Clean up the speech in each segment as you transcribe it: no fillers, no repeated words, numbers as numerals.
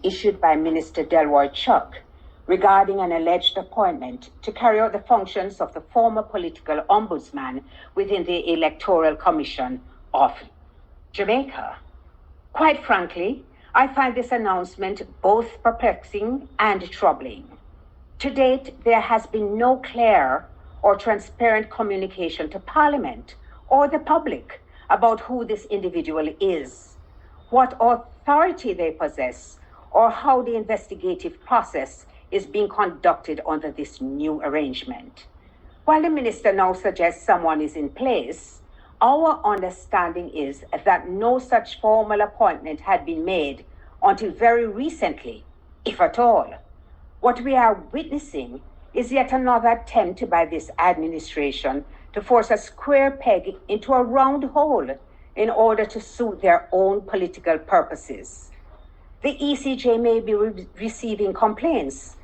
issued by Minister Delroy Chuck regarding an alleged appointment to carry out the functions of the former political ombudsman within the Electoral Commission of Jamaica. Quite frankly, I find this announcement both perplexing and troubling. To date, there has been no clear or transparent communication to Parliament or the public about who this individual is, what authority they possess, or how the investigative process is being conducted under this new arrangement. While the minister now suggests someone is in place, our understanding is that no such formal appointment had been made until very recently, if at all. What we are witnessing is yet another attempt by this administration to force a square peg into a round hole in order to suit their own political purposes. The ECJ may be receiving complaints,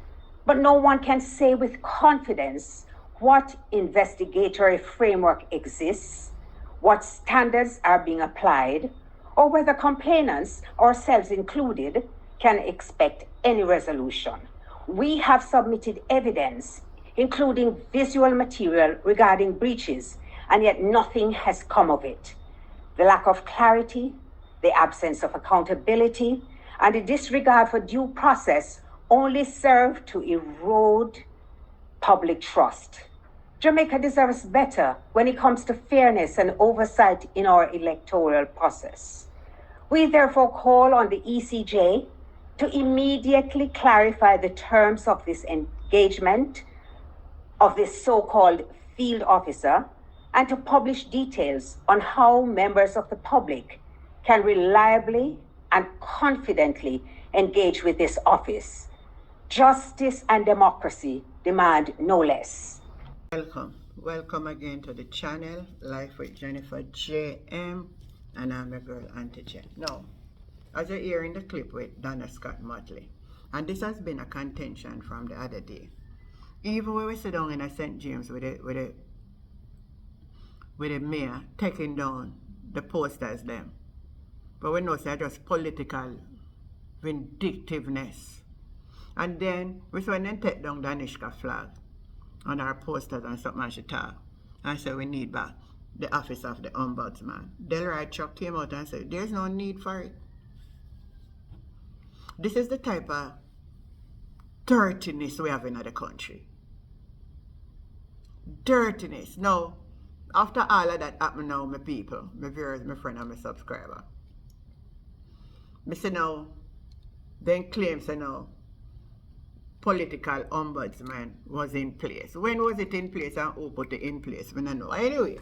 but no one can say with confidence what investigatory framework exists, what standards are being applied, or whether complainants, ourselves included, can expect any resolution. We have submitted evidence, including visual material regarding breaches, and yet nothing has come of it. The lack of clarity, the absence of accountability, and the disregard for due process only serve to erode public trust. Jamaica deserves better when it comes to fairness and oversight in our electoral process. We therefore call on the ECJ to immediately clarify the terms of this engagement of this so-called field officer and to publish details on how members of the public can reliably and confidently engage with this office. Justice and democracy demand no less. Welcome again to the channel, Life with Jennifer JM, and I'm your girl Auntie Jen. Now, as you're hearing the clip with Donna Scott Motley, and this has been a contention from the other day. Even when we sit down in a St. James with the mayor taking down the posters them, but we know it's just political vindictiveness. And then we saw them take down the Anishka flag on our posters and something and she talk. And said we need back the office of the ombudsman. Delroy Chuck came out and said there's no need for it. This is the type of dirtiness we have in the country. Dirtiness. Now, after all of that happened now, my people, my viewers, my friend and my subscriber, I say now, then claims say now, political ombudsman was in place. When was it in place and who put it in place? We don't know. Anyway,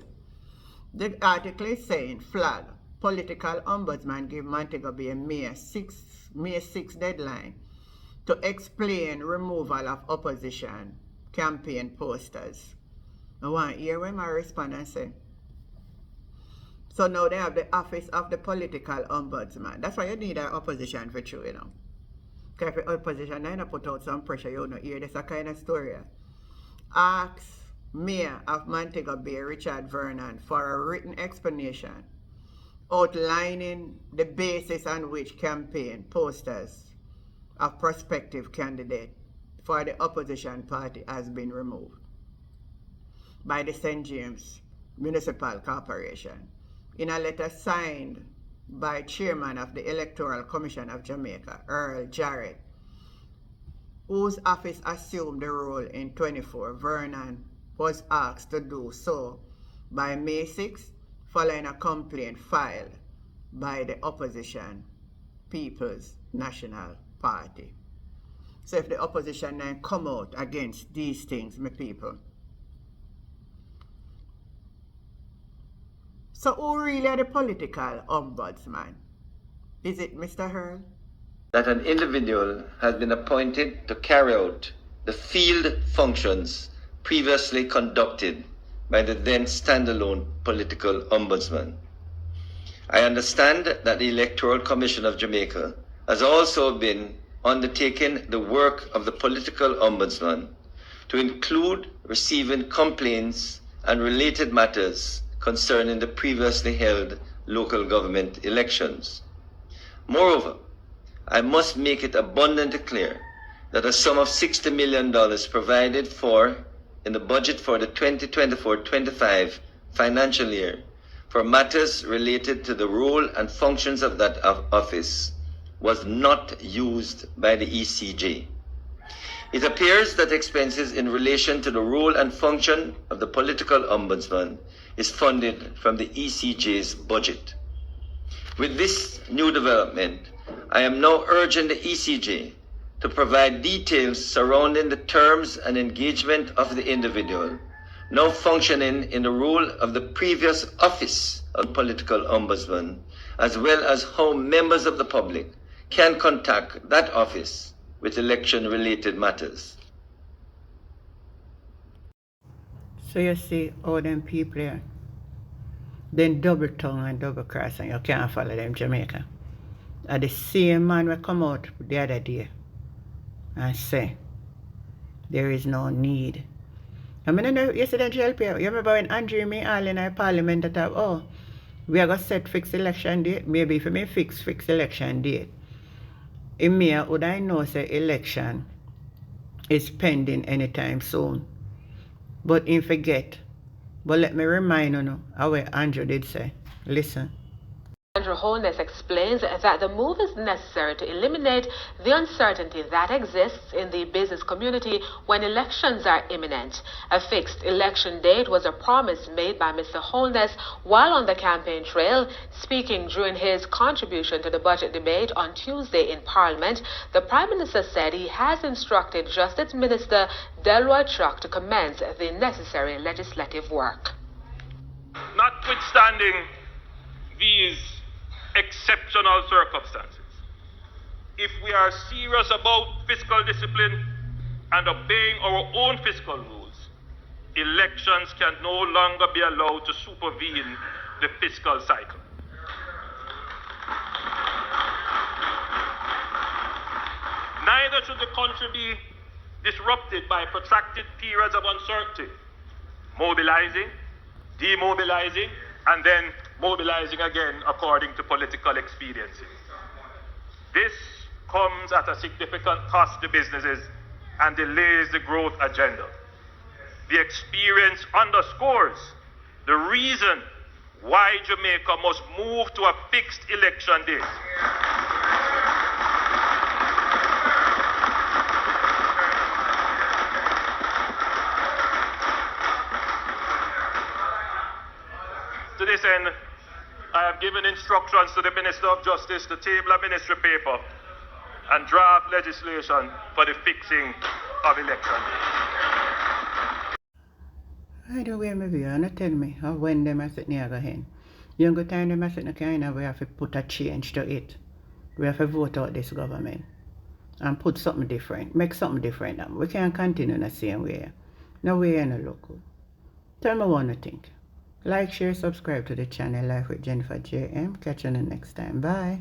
the article is saying flag, political ombudsman give Montego Bay May 6 deadline to explain removal of opposition campaign posters. I want to hear when my respondent say. So now they have the office of the political ombudsman. That's why you need an opposition for true, you know. Because if the opposition then put out some pressure, you don't hear this a kind of story. Ask Mayor of Montego Bay, Richard Vernon, for a written explanation outlining the basis on which campaign posters of prospective candidate for the opposition party has been removed by the St. James Municipal Corporation in a letter signed by Chairman of the Electoral Commission of Jamaica, Earl Jarrett, whose office assumed the role in 24. Vernon was asked to do so by May 6, following a complaint filed by the opposition People's National Party. So if the opposition then come out against these things, my people, so who really are the political ombudsman? Is it Mr. Hurl? That an individual has been appointed to carry out the field functions previously conducted by the then standalone political ombudsman. I understand that the Electoral Commission of Jamaica has also been undertaking the work of the political ombudsman to include receiving complaints and related matters concerning the previously held local government elections. Moreover, I must make it abundantly clear that a sum of $60 million provided for in the budget for the 2024-25 financial year for matters related to the role and functions of that office was not used by the ECJ. It appears that expenses in relation to the role and function of the political ombudsman is funded from the ECJ's budget. With this new development, I am now urging the ECJ to provide details surrounding the terms and engagement of the individual now functioning in the role of the previous office of political ombudsman, as well as how members of the public can contact that office with election-related matters. So you see all them people here, then double tongue and double cross, and you can't follow them Jamaica. And the same man will come out the other day and say there is no need. I mean, yesterday JLP, you remember when Andrew me all in our parliament that have, oh, we are going to set fixed election date, maybe if we fix election date. In me, would I know say election is pending anytime soon. But in forget. But let me remind you how Andrew did say. Listen. Andrew Holness explains that the move is necessary to eliminate the uncertainty that exists in the business community when elections are imminent. A fixed election date was a promise made by Mr. Holness while on the campaign trail. Speaking during his contribution to the budget debate on Tuesday in Parliament, the Prime Minister said he has instructed Justice Minister Delroy Chuck to commence the necessary legislative work. Notwithstanding these exceptional circumstances, if we are serious about fiscal discipline and obeying our own fiscal rules, elections can no longer be allowed to supervene the fiscal cycle. Neither should the country be disrupted by protracted periods of uncertainty, mobilizing, demobilizing, and then mobilizing again according to political expediency. This comes at a significant cost to businesses and delays the growth agenda. The experience underscores the reason why Jamaica must move to a fixed election date. To this end, I have given instructions to the Minister of Justice to table a ministry paper and draft legislation for the fixing of elections. By the way, maybe you not tell me how when them are sitting here again. You go time them are sitting kind of we have to put a change to it. We have to vote out this government and put something different, make something different. We can't continue in the same way. No way in the local. Tell me what you think. Like, share, subscribe to the channel Life with Jennifer JM. Catch you on the next time. Bye.